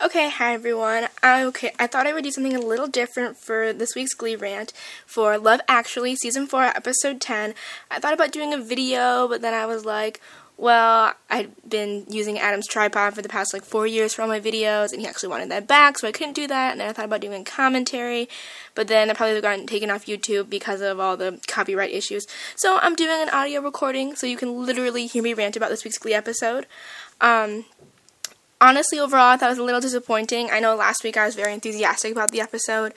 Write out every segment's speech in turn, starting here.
Okay, hi everyone. I thought I would do something a little different for this week's Glee rant for Love Actually Season 4, Episode 10. I thought about doing a video, but then I was like, well, I'd been using Adam's tripod for the past 4 years for all my videos, and he actually wanted that back, so I couldn't do that, and then I thought about doing commentary, but then I probably would have gotten taken off YouTube because of all the copyright issues. So I'm doing an audio recording, so you can literally hear me rant about this week's Glee episode. Honestly, overall, I thought it was a little disappointing. I know last week I was very enthusiastic about the episode.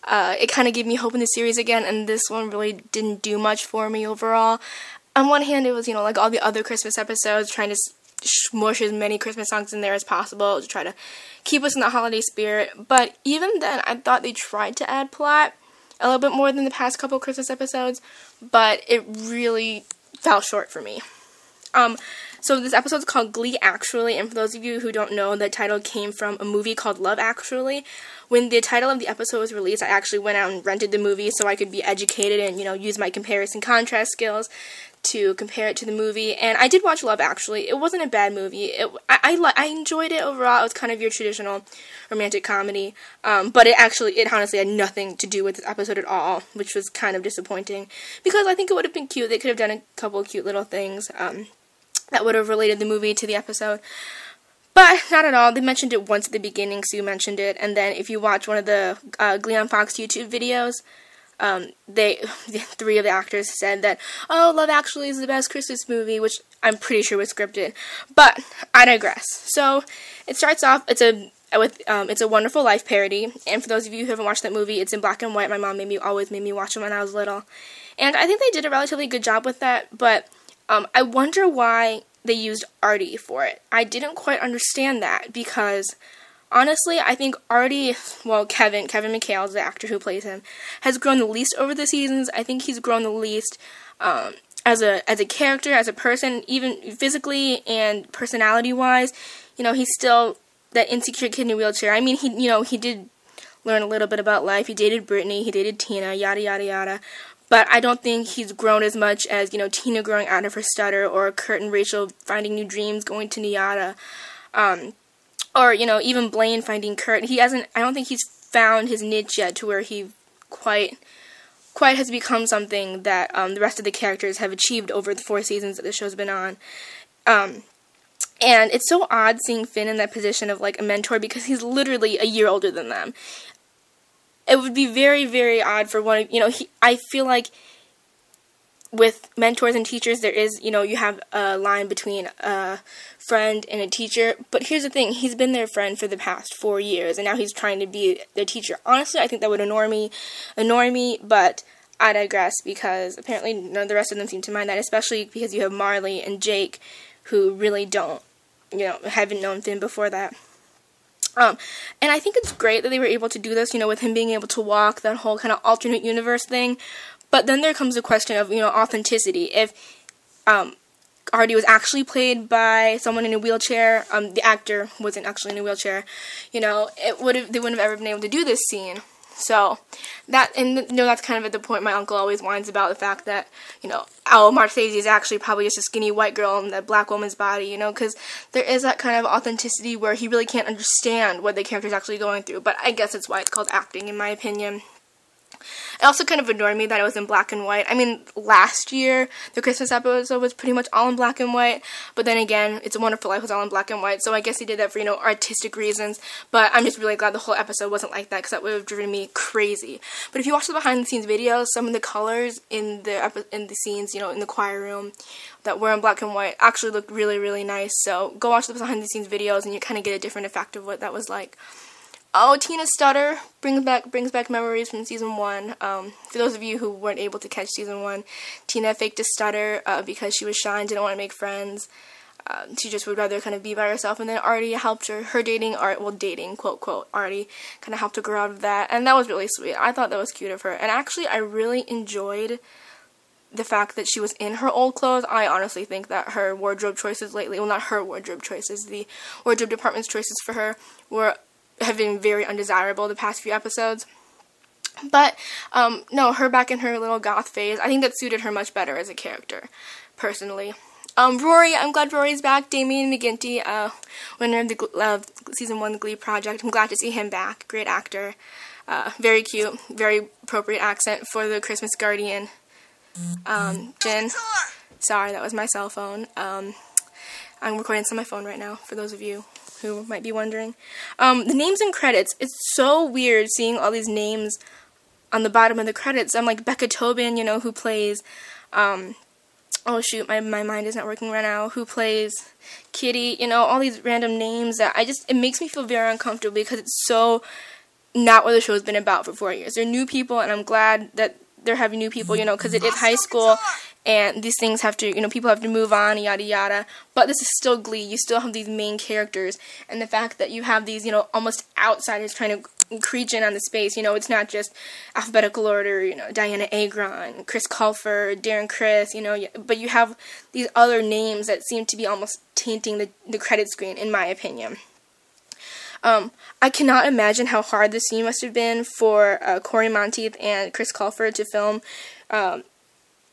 It kind of gave me hope in the series again, and this one really didn't do much for me overall. On one hand, it was, like all the other Christmas episodes, trying to smush as many Christmas songs in there as possible to try to keep us in the holiday spirit. But even then, I thought they tried to add plot a little bit more than the past couple Christmas episodes, but it really fell short for me. So this episode is called Glee Actually, and for those of you who don't know, the title came from a movie called Love Actually. When the title of the episode was released, I actually went out and rented the movie so I could be educated and, use my comparison contrast skills to compare it to the movie. And I did watch Love Actually. It wasn't a bad movie. I enjoyed it overall. It was kind of your traditional romantic comedy, but it honestly had nothing to do with this episode at all, which was kind of disappointing because I think it would have been cute. They could have done a couple of cute little things that would have related the movie to the episode. But not at all. They mentioned it once at the beginning, Sue mentioned it, and then if you watch one of the Glee on Fox YouTube videos, three of the actors said that, oh, Love Actually is the best Christmas movie, which I'm pretty sure was scripted. But I digress. So it starts off, it's a Wonderful Life parody, and for those of you who haven't watched that movie, it's in black and white. My mom always made me watch it when I was little, and I think they did a relatively good job with that, but I wonder why they used Artie for it. I didn't quite understand that because, honestly, I think Artie, Kevin McHale is the actor who plays him, has grown the least over the seasons. I think he's grown the least as a character, as a person, even physically and personality-wise. He's still that insecure kid in a wheelchair. I mean, he did learn a little bit about life. He dated Brittany, he dated Tina, yada, yada, yada. But I don't think he's grown as much as, Tina growing out of her stutter, or Kurt and Rachel finding new dreams, going to Nevada, or, even Blaine finding Kurt. I don't think he's found his niche yet to where he quite has become something that the rest of the characters have achieved over the 4 seasons that the show's been on. And it's so odd seeing Finn in that position of, a mentor, because he's literally a year older than them. It would be very, very odd for one of, I feel like with mentors and teachers, there is, you have a line between a friend and a teacher. But here's the thing, he's been their friend for the past 4 years, and now he's trying to be their teacher. Honestly, I think that would annoy me, but I digress, because apparently none of the rest of them seem to mind that, especially because you have Marley and Jake, who really don't, haven't known Finn before that. And I think it's great that they were able to do this, with him being able to walk, that whole kind of alternate universe thing. But then there comes the question of, authenticity. If Artie was actually played by someone in a wheelchair, the actor wasn't actually in a wheelchair, they wouldn't have ever been able to do this scene. So, that's kind of at the point my uncle always whines about, the fact that, Marchese is actually probably just a skinny white girl in that black woman's body, because there is that kind of authenticity where he really can't understand what the character's actually going through, but I guess that's why it's called acting, in my opinion. It also kind of annoyed me that it was in black and white. I mean, last year, the Christmas episode was pretty much all in black and white, but then again, It's a Wonderful Life was all in black and white, so I guess he did that for, artistic reasons, but I'm just really glad the whole episode wasn't like that, because that would have driven me crazy. But if you watch the behind-the-scenes videos, some of the colors in the scenes, in the choir room, that were in black and white, actually looked really, really nice, so go watch the behind-the-scenes videos, and you kind of get a different effect of what that was like. Oh, Tina's stutter brings back memories from season 1. For those of you who weren't able to catch season 1, Tina faked a stutter because she was shy and didn't want to make friends. She just would rather kind of be by herself, and then Artie helped her dating, quote, quote, Artie kind of helped her grow out of that, and that was really sweet. I thought that was cute of her, and actually I really enjoyed the fact that she was in her old clothes. I honestly think that her wardrobe choices lately, well, not her wardrobe choices, the wardrobe department's choices for her have been very undesirable the past few episodes. But, no, her back in her little goth phase, I think that suited her much better as a character, personally. Rory, I'm glad Rory's back. Damien McGinty, winner of the season 1 Glee project. I'm glad to see him back. Great actor. Very cute, very appropriate accent for the Christmas Guardian. Jen, sorry, that was my cell phone. I'm recording this on my phone right now, for those of you who might be wondering. The names and credits, it's so weird seeing all these names on the bottom of the credits. I'm like Becca Tobin, you know, who plays, oh shoot, my mind is not working right now, who plays Kitty, you know, all these random names that it makes me feel very uncomfortable because it's so not what the show's been about for 4 years. They're new people, and I'm glad that they're having new people, you know, because it is high school, and these things have to, you know, people have to move on, yada yada, but this is still Glee. You still have these main characters, and the fact that you have these, you know, almost outsiders trying to creep in on the space, you know, it's not just alphabetical order, you know, Diana Agron, Chris Colfer, Darren Criss, you know, but you have these other names that seem to be almost tainting the credit screen, in my opinion. I cannot imagine how hard the scene must have been for Corey Monteith and Chris Colfer to film,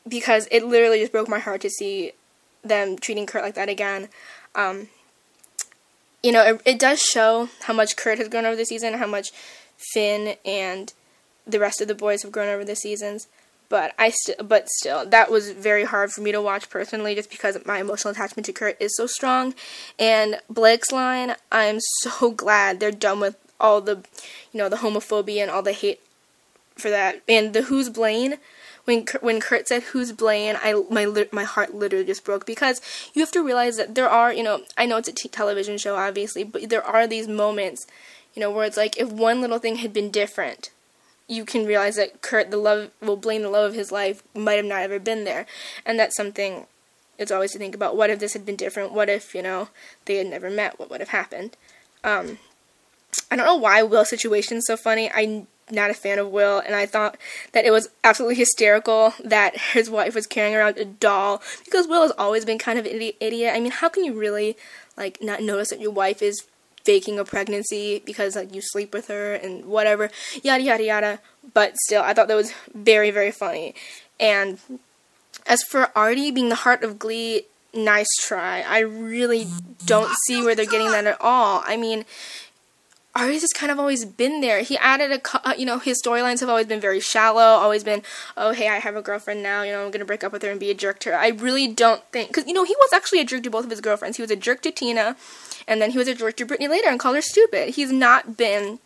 because it literally just broke my heart to see them treating Kurt like that again. You know, it does show how much Kurt has grown over the season, how much Finn and the rest of the boys have grown over the seasons. But still, that was very hard for me to watch personally, just because my emotional attachment to Kurt is so strong. And Blake's line, I'm so glad they're done with all the, you know, the homophobia and all the hate for that. And the who's Blaine, when Kurt said who's Blaine, my heart literally just broke, because you have to realize that there are, you know, I know it's a television show obviously, but there are these moments, you know, where it's like if one little thing had been different, you can realize that Kurt, Blaine, the love of his life, might have not ever been there. And that's something it's always to think about. What if this had been different? What if, you know, they had never met? What would have happened? I don't know why Will's situation is so funny. I'm not a fan of Will, and I thought that it was absolutely hysterical that his wife was carrying around a doll, because Will has always been kind of an idiot. I mean, how can you really, like, not notice that your wife is faking a pregnancy because, like, you sleep with her and whatever, yada yada yada. But still, I thought that was very, very funny. And as for Artie being the heart of Glee, nice try. I really don't see where they're getting that at all. I mean, Artie's just kind of always been there. He added you know, his storylines have always been very shallow, always been, oh, hey, I have a girlfriend now, you know, I'm gonna break up with her and be a jerk to her. I really don't think, because, you know, he was actually a jerk to both of his girlfriends. He was a jerk to Tina, and then he was a jerk to Brittany later and called her stupid. He's not been,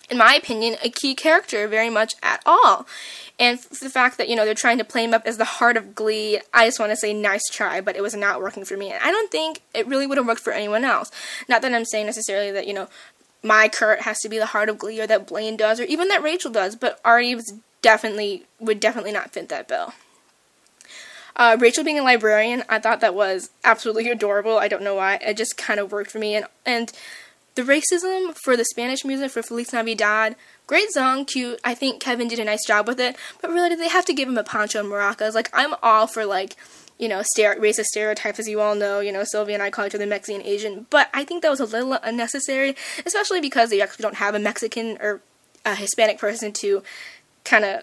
in my opinion, a key character very much at all. And the fact that, you know, they're trying to play him up as the heart of Glee, I just want to say nice try, but it was not working for me. And I don't think it really would have worked for anyone else. Not that I'm saying necessarily that, you know, my Kurt has to be the heart of Glee, or that Blaine does, or even that Rachel does, but Artie would definitely not fit that bill. Rachel being a librarian, I thought that was absolutely adorable. I don't know why. It just kind of worked for me. And the racism for the Spanish music for Feliz Navidad, great song, cute. I think Kevin did a nice job with it. But really, did they have to give him a poncho and maracas? Like, I'm all for, like, you know, racist stereotypes, as you all know. You know, Sylvia and I call each other Mexican Asian. But I think that was a little unnecessary, especially because they actually don't have a Mexican or a Hispanic person to kind of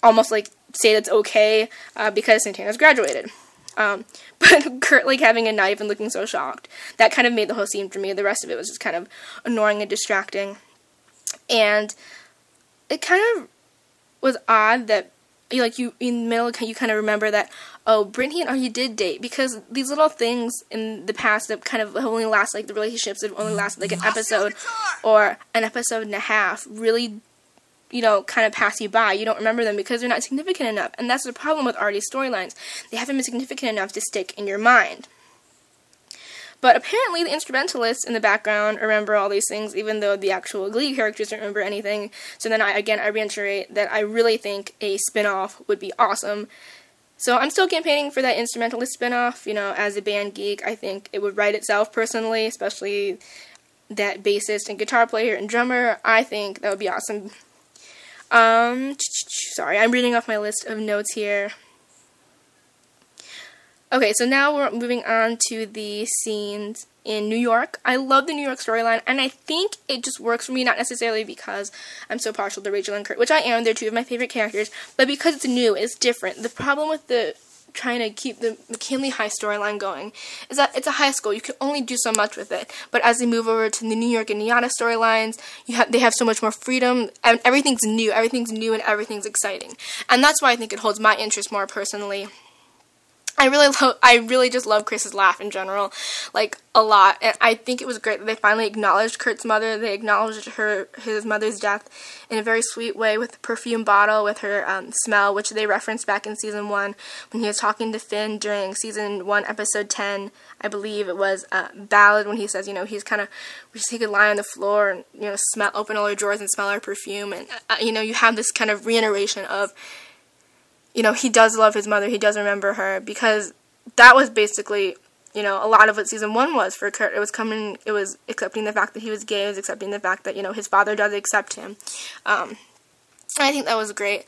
almost, like, say that's okay, because Santana's graduated. But Kurt, like, having a knife and looking so shocked, that kind of made the whole scene for me. The rest of it was just kind of annoying and distracting. And it kind of was odd that, like, you, in the middle, you kind of remember that, oh, Brittany and Artie did date, because these little things in the past that kind of only last, like, the relationships that only lasted, like, an episode or an episode and a half really, you know, kind of pass you by. You don't remember them because they're not significant enough. And that's the problem with Artie's storylines. They haven't been significant enough to stick in your mind. But apparently the instrumentalists in the background remember all these things, even though the actual Glee characters don't remember anything. So then I reiterate that I really think a spin-off would be awesome. So I'm still campaigning for that instrumentalist spin-off. You know, as a band geek, I think it would write itself personally, especially that bassist and guitar player and drummer. I think that would be awesome. Sorry, I'm reading off my list of notes here. Okay, so now we're moving on to the scenes in New York. I love the New York storyline, and I think it just works for me, not necessarily because I'm so partial to Rachel and Kurt, which I am, they're two of my favorite characters, but because it's new, it's different. The problem with the trying to keep the McKinley High storyline going is that it's a high school. You can only do so much with it. But as they move over to the New York and Indiana storylines, they have so much more freedom, and everything's new and everything's exciting. And that's why I think it holds my interest more personally. I really just love Chris's laugh in general, like, a lot, and I think it was great that they finally acknowledged Kurt's mother. They acknowledged his mother's death in a very sweet way with the perfume bottle, with her smell, which they referenced back in season 1 when he was talking to Finn during season 1, episode 10. I believe it was Ballad, when he says, he's kind of wishes he could lie on the floor and, open all her drawers and smell her perfume, and, you have this kind of reiteration of, he does love his mother, he does remember her, because that was basically, a lot of what season 1 was for Kurt. It was accepting the fact that he was gay, it was accepting the fact that, his father does accept him. And I think that was great.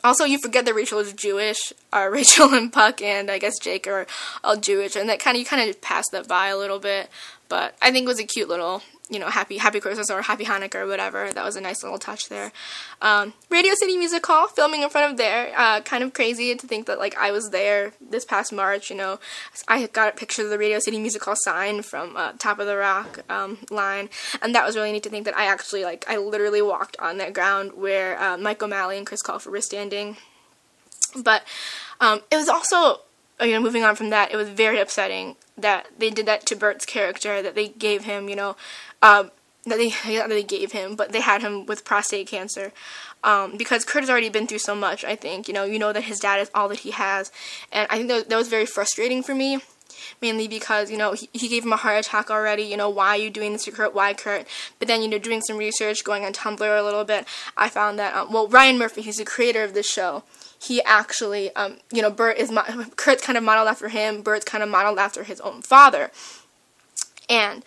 Also, you forget that Rachel is Jewish. Rachel and Puck and, I guess, Jake are all Jewish, and that you kind of just passed that by a little bit. But I think it was a cute little, happy Christmas or happy Hanukkah or whatever. That was a nice little touch there. Radio City Music Hall, filming in front of there. Kind of crazy to think that, I was there this past March, I got a picture of the Radio City Music Hall sign from Top of the Rock line, and that was really neat to think that I actually, I literally walked on that ground where Mike O'Malley and Chris Colfer were standing. But it was also, moving on from that, it was very upsetting that they did that to Bert's character, that they gave him, that they gave him, but they had him with prostate cancer, because Kurt has already been through so much, I think, that his dad is all that he has, and I think that was very frustrating for me, mainly because, he gave him a heart attack already, why are you doing this to Kurt, why Kurt, but then, doing some research, going on Tumblr a little bit, I found that, Ryan Murphy, he's the creator of this show, he actually, Kurt's kind of modeled after him, Bert's kind of modeled after his own father, and,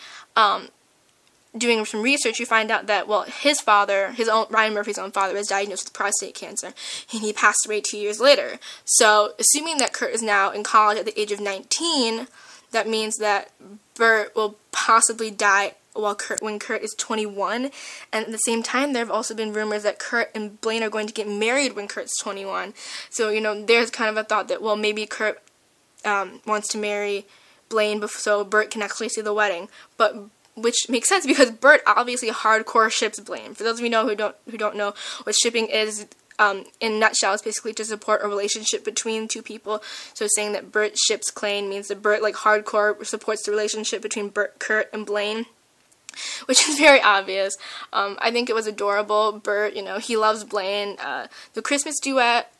doing some research, you find out that, his father, Ryan Murphy's own father, was diagnosed with prostate cancer, and he passed away 2 years later. So, assuming that Kurt is now in college at the age of 19, that means that Bert will possibly die when Kurt is 21, and at the same time, there have also been rumors that Kurt and Blaine are going to get married when Kurt's 21. So, there's kind of a thought that, maybe Kurt wants to marry Blaine so Bert can actually see the wedding, but which makes sense because Bert obviously hardcore ships Blaine. For those of you who don't know what shipping is, in a nutshell, it's basically to support a relationship between two people. So saying that Bert ships Blaine means that Bert hardcore supports the relationship between Kurt and Blaine, which is very obvious. I think it was adorable. Bert, he loves Blaine. The Christmas duet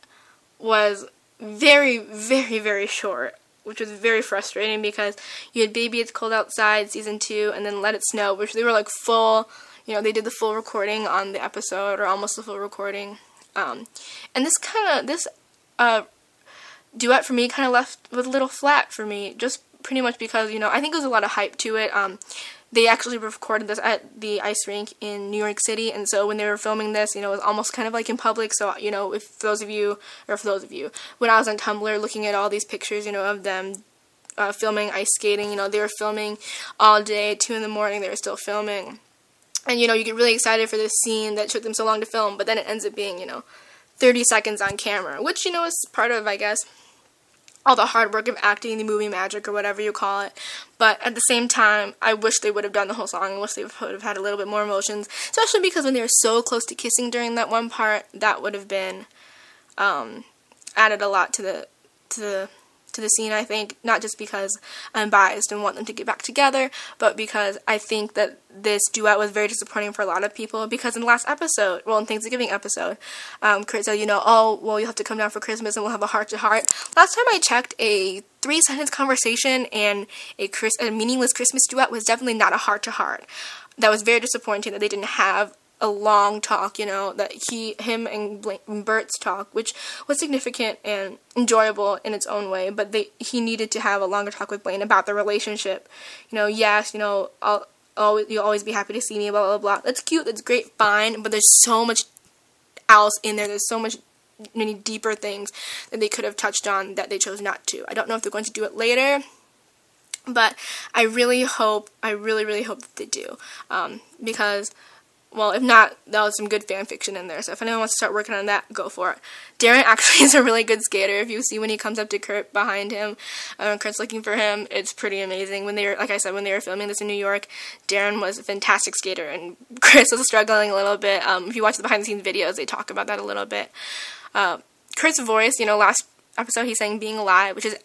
was very, very, very short, which was very frustrating because you had Baby It's Cold Outside season 2 and then Let It Snow, which they were full, they did the full recording on the episode, or almost the full recording. And this duet for me kind of left with a little flat for me, just pretty much because, I think there was a lot of hype to it. They actually recorded this at the ice rink in New York City, and so when they were filming this, it was almost kind of in public, so, for those of you, when I was on Tumblr looking at all these pictures, of them filming ice skating, they were filming all day, 2 in the morning, they were still filming, and, you get really excited for this scene that took them so long to film, but then it ends up being, 30 seconds on camera, which, is part of, I guess, all the hard work of acting, the movie magic, or whatever you call it. But at the same time, I wish they would have done the whole song. I wish they would have had a little bit more emotions, especially because when they were so close to kissing during that one part, that would have been added a lot to the scene, I think, not just because I'm biased and want them to get back together, but because I think that this duet was very disappointing for a lot of people, because in the last episode, in Thanksgiving episode, Kurt said, you'll have to come down for Christmas and we'll have a heart-to-heart. Last time I checked, a 3-sentence conversation and a meaningless Christmas duet was definitely not a heart-to-heart. That was very disappointing that they didn't have a long talk, that him and Bert's talk, which was significant and enjoyable in its own way, but he needed to have a longer talk with Blaine about the relationship. Yes, you'll always be happy to see me, blah, blah, blah. That's cute, that's great, fine, but there's so much else in there. There's so many deeper things that they could have touched on that they chose not to. I don't know if they're going to do it later, but I really hope that they do, because well, if not, that was some good fan fiction in there. So if anyone wants to start working on that, go for it. Darren actually is a really good skater. If you see when he comes up to Kurt behind him, Kurt's looking for him, it's pretty amazing. When they were, like I said, when they were filming this in New York, Darren was a fantastic skater, and Chris was struggling a little bit. If you watch the behind the scenes videos, they talk about that a little bit. Kurt's voice, last episode he sang "Being Alive," which is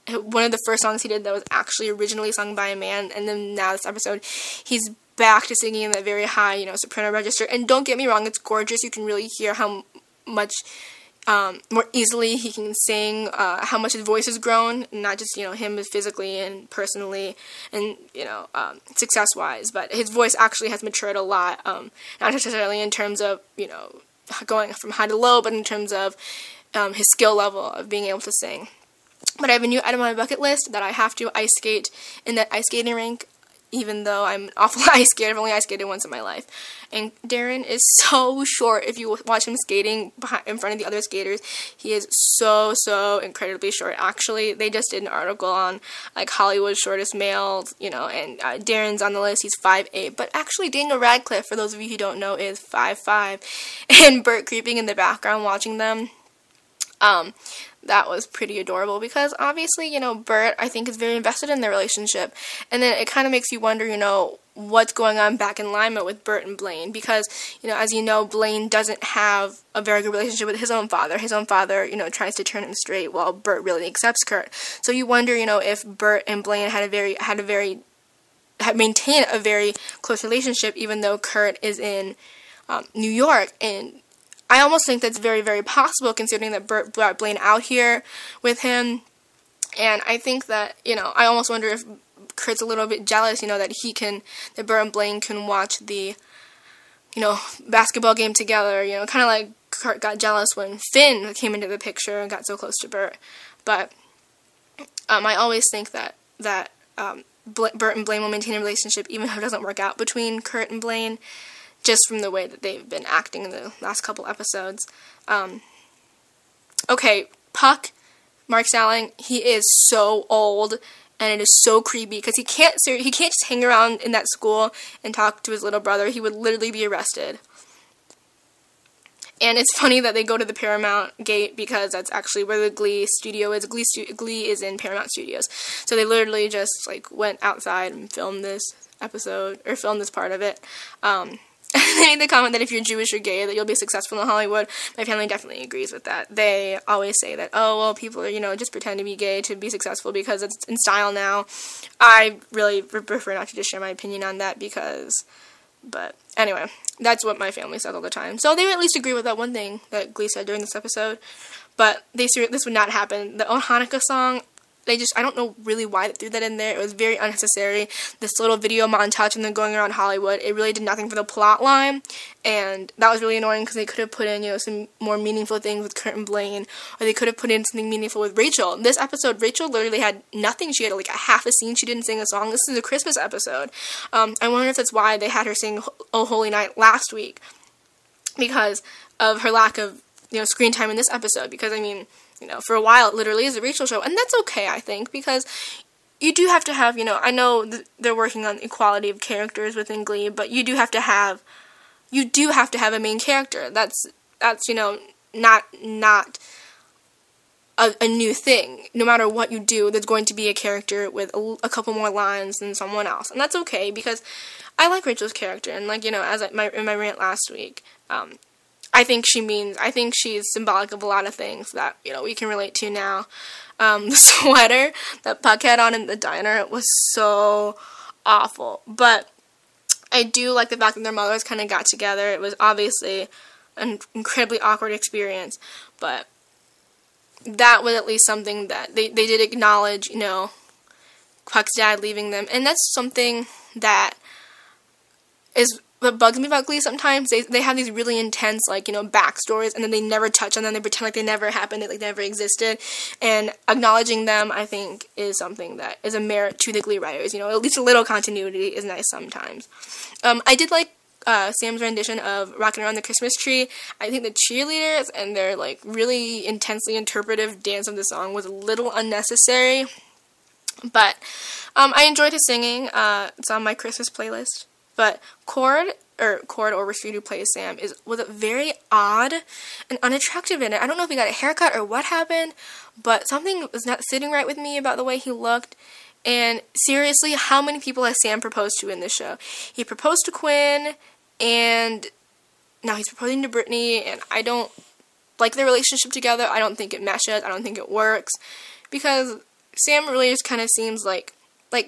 one of the first songs he did that was actually originally sung by a man, and then now this episode, he's back to singing in that very high, soprano register. And don't get me wrong, it's gorgeous. You can really hear how much more easily he can sing, how much his voice has grown, not just, him physically and personally and, success-wise, but his voice actually has matured a lot, not necessarily in terms of, going from high to low, but in terms of his skill level of being able to sing. But I have a new item on my bucket list that I have to ice skate in that ice skating rink, even though I'm an awful ice skater. I've only ice skated once in my life. And Darren is so short. If you watch him skating in front of the other skaters, he is so incredibly short. Actually, they just did an article on, Hollywood's shortest males, and Darren's on the list. He's 5'8". But actually, Daniel Radcliffe, for those of you who don't know, is 5'5". And Bert creeping in the background watching them. That was pretty adorable because obviously, Bert, I think, is very invested in their relationship. And then it kind of makes you wonder, what's going on back in Lima with Bert and Blaine. Because, as you know, Blaine doesn't have a very good relationship with his own father. His own father, tries to turn him straight while Bert really accepts Kurt. So you wonder, if Bert and Blaine had maintained a very close relationship, even though Kurt is in New York. And I almost think that's very, very possible, considering that Bert brought Blaine out here with him. And I think that, I almost wonder if Kurt's a little bit jealous, that Bert and Blaine can watch the, basketball game together, kind of like Kurt got jealous when Finn came into the picture and got so close to Bert. But I always think that Bert and Blaine will maintain a relationship, even if it doesn't work out between Kurt and Blaine, just from the way that they've been acting in the last couple episodes. Okay, Puck, Mark Salling, he is so old, and it is so creepy, because he can't just hang around in that school and talk to his little brother. He would literally be arrested. And it's funny that they go to the Paramount gate, because that's actually where the Glee studio is. Glee is in Paramount Studios. So they literally just, went outside and filmed this episode, or filmed this part of it. They made the comment that if you're Jewish or gay, that you'll be successful in Hollywood. My family definitely agrees with that. They always say that, oh, well, people are, just pretend to be gay to be successful because it's in style now. I really prefer not to just share my opinion on that but anyway, that's what my family says all the time. So they would at least agree with that one thing that Glee said during this episode. But this would not happen. The own Hanukkah song, I don't know really why they threw that in there. It was very unnecessary. This little video montage and then going around Hollywood, it really did nothing for the plot line. And that was really annoying, because they could have put in, some more meaningful things with Kurt and Blaine, or they could have put in something meaningful with Rachel. This episode, Rachel literally had nothing. She had a half a scene. She didn't sing a song. This is a Christmas episode. I wonder if that's why they had her sing Oh Holy Night last week, because of her lack of, screen time in this episode. Because, for a while, it literally is a Rachel show, and that's okay, I think, because you do have to have, I know they're working on equality of characters within Glee, but you do have to have a main character. That's not a new thing. No matter what you do, there's going to be a character with a couple more lines than someone else, and that's okay, because I like Rachel's character, and as in my rant last week, I think she's symbolic of a lot of things that, we can relate to now. The sweater that Puck had on in the diner was so awful. But I do like the fact that their mothers kind of got together. It was obviously an incredibly awkward experience. But that was at least something that they did acknowledge, Puck's dad leaving them. And that's something that is what bugs me about Glee sometimes. They have these really intense, backstories, and then they never touch on them. They pretend like they never happened, they never existed. And acknowledging them, I think, is something that is a merit to the Glee writers. At least a little continuity is nice sometimes. I did like Sam's rendition of Rockin' Around the Christmas Tree. I think the cheerleaders and their, really intensely interpretive dance of the song was a little unnecessary. But I enjoyed his singing. It's on my Christmas playlist. But Cord, Cord Overstreet, who plays Sam, was very odd and unattractive in it. I don't know if he got a haircut or what happened, but something was not sitting right with me about the way he looked. And seriously, how many people has Sam proposed to in this show? He proposed to Quinn, and now he's proposing to Brittany, and I don't like their relationship together. I don't think it meshes. I don't think it works, because Sam really just kind of seems like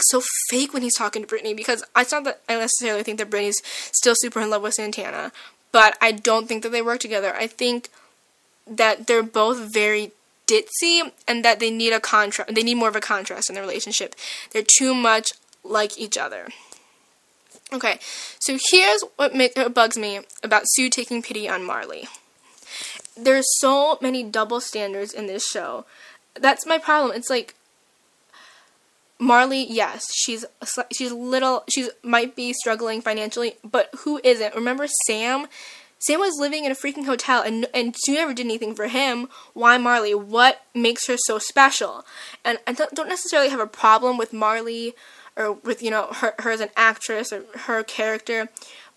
so fake when he's talking to Brittany, because it's not that I necessarily think that Brittany's still super in love with Santana, but I don't think that they work together. I think that they're both very ditzy, and that they need more of a contrast in their relationship. They're too much like each other. Okay, so here's what bugs me about Sue taking pity on Marley. There's so many double standards in this show. That's my problem. It's like, Marley, yes, she might be struggling financially, but who isn't? Remember Sam? Sam was living in a freaking hotel, and Sue never did anything for him. Why Marley? What makes her so special? And I don't necessarily have a problem with Marley, or with, her as an actress, or her character,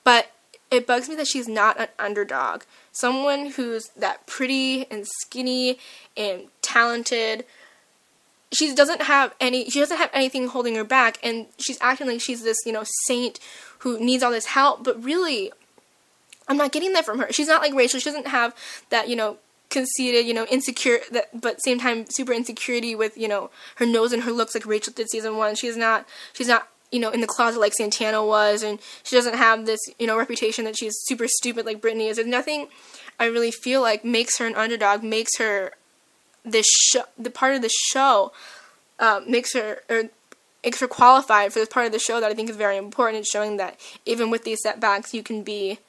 but it bugs me that she's not an underdog. Someone who's that pretty and skinny and talented. She doesn't have anything holding her back, and she's acting like she's this, saint who needs all this help, but really, I'm not getting that from her. She's not like Rachel. She doesn't have that, conceited, insecure, but same time super insecurity with, her nose and her looks like Rachel did season 1. She's not, in the closet like Santana was, and she doesn't have this, reputation that she's super stupid like Brittany is. There's nothing I really feel like makes her an underdog, makes her the part of the show, makes her qualified for this part of the show that I think is very important. It's showing that even with these setbacks, you can be,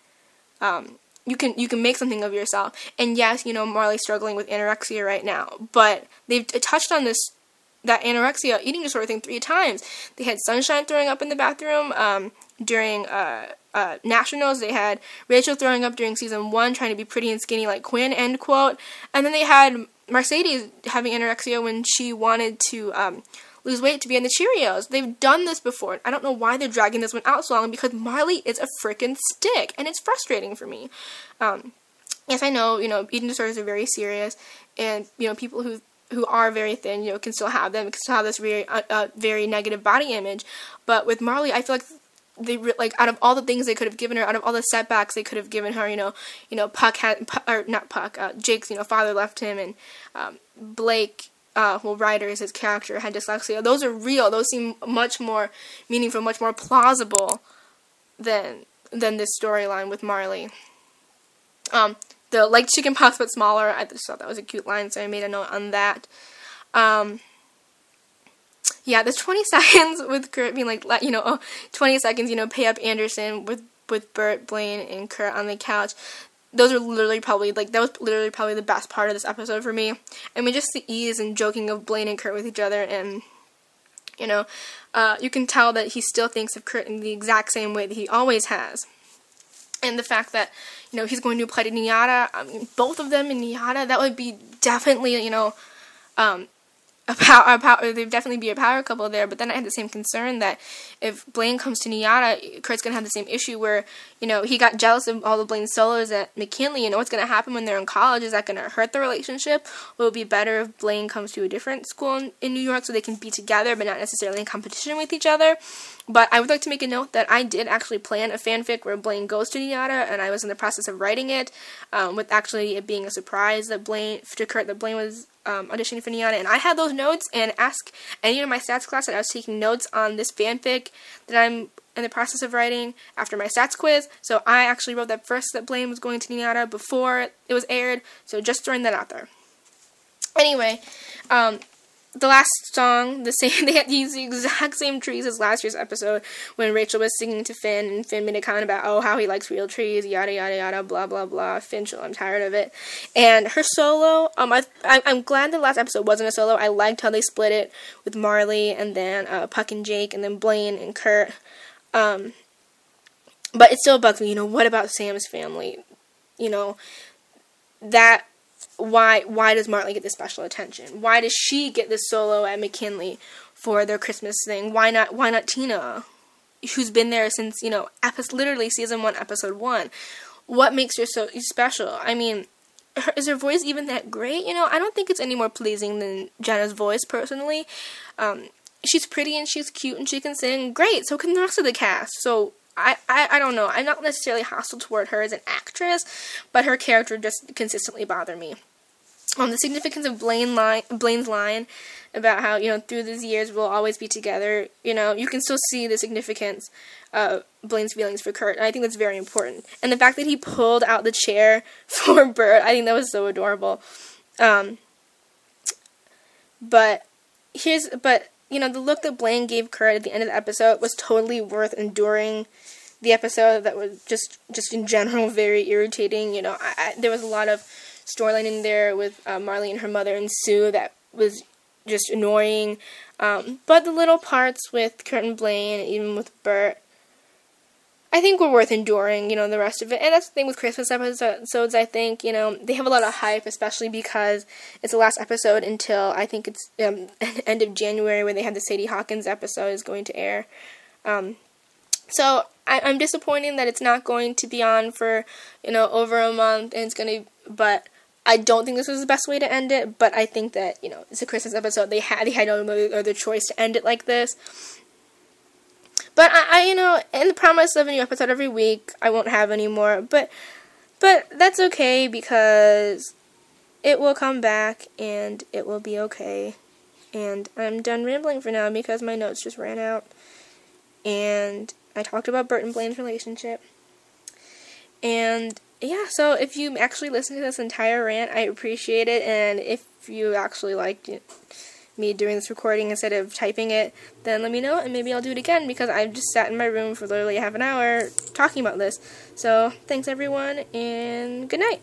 you can make something of yourself. And yes, Marley's struggling with anorexia right now, but they've touched on that anorexia eating disorder thing 3 times. They had Sunshine throwing up in the bathroom during Nationals. They had Rachel throwing up during season 1, trying to be pretty and skinny like Quinn, end quote. And then they had Mercedes having anorexia when she wanted to lose weight to be in the Cheerios. They've done this before. I don't know why they're dragging this one out so long, because Marley is a freaking stick, and it's frustrating for me. Yes, I know, eating disorders are very serious, and, people who are very thin, can still have them, can still have this very negative body image. But with Marley, I feel like out of all the things they could have given her, out of all the setbacks they could have given her, Jake's, father left him, and Blake, Ryder is his character, had dyslexia. Those are real. Those seem much more meaningful, much more plausible than this storyline with Marley. The like chicken pox but smaller, I just thought that was a cute line, so I made a note on that. Yeah, the 20 seconds with Kurt being like, 20 seconds, pay up Anderson with Bert, Blaine, and Kurt on the couch. That was literally probably the best part of this episode for me. I mean, just the ease and joking of Blaine and Kurt with each other, and, you can tell that he still thinks of Kurt in the exact same way that he always has. And the fact that, he's going to apply to Niata, I mean, both of them in Niata, that would be definitely, they'd definitely be a power couple there. But then I had the same concern that if Blaine comes to Niata, Kurt's going to have the same issue where, he got jealous of all the Blaine solos at McKinley. What's going to happen when they're in college? Is that going to hurt the relationship? Will it be better if Blaine comes to a different school in New York so they can be together but not necessarily in competition with each other? But I would like to make a note that I did actually plan a fanfic where Blaine goes to Niata, and I was in the process of writing it, with actually it being a surprise that Blaine was auditioning for Niata, and I had those notes, and ask any of my stats class that I was taking notes on this fanfic that I'm in the process of writing after my stats quiz. So I actually wrote that first, that Blaine was going to Niata before it was aired, so just throwing that out there. Anyway, the last song, they had used the exact same trees as last year's episode when Rachel was singing to Finn, and Finn made a comment about, how he likes real trees, yada, yada, yada, blah, blah, blah. Finn, I'm tired of it. And her solo, I'm glad the last episode wasn't a solo. I liked how they split it with Marley, and then Puck and Jake, and then Blaine and Kurt. But it still bugs me, what about Sam's family? Why does Marley get this special attention? Why does she get this solo at McKinley for their Christmas thing? Why not Tina? who's been there since, literally season 1, episode 1. What makes her so special? I mean, is her voice even that great? I don't think it's any more pleasing than Jenna's voice, personally. She's pretty and she's cute and she can sing great. So can the rest of the cast. So I don't know. I'm not necessarily hostile toward her as an actress, but her character just consistently bothered me. The significance of Blaine's line about how, through these years we'll always be together, you can still see the significance of Blaine's feelings for Kurt, and I think that's very important. And the fact that he pulled out the chair for Bert, I think that was so adorable. But the look that Blaine gave Kurt at the end of the episode was totally worth enduring the episode. That was just in general very irritating. There was a lot of storyline in there with Marley and her mother and Sue that was just annoying. But the little parts with Kurt and Blaine, and even with Bert, I think were worth enduring, the rest of it. And that's the thing with Christmas episodes, I think, they have a lot of hype, especially because it's the last episode until, I think it's end of January, when they have the Sadie Hawkins episode is going to air. So I'm disappointed that it's not going to be on for, over a month, and but I don't think this was the best way to end it, but I think that, it's a Christmas episode. They had no other choice to end it like this. But I in the promise of a new episode every week, I won't have any more. But that's okay, because it will come back and it will be okay. And I'm done rambling for now because my notes just ran out. And I talked about Bert and Blaine's relationship. And yeah, so if you actually listened to this entire rant, I appreciate it. And if you actually liked me doing this recording instead of typing it, then let me know, and maybe I'll do it again, because I've just sat in my room for literally half an hour talking about this. So thanks everyone, and good night.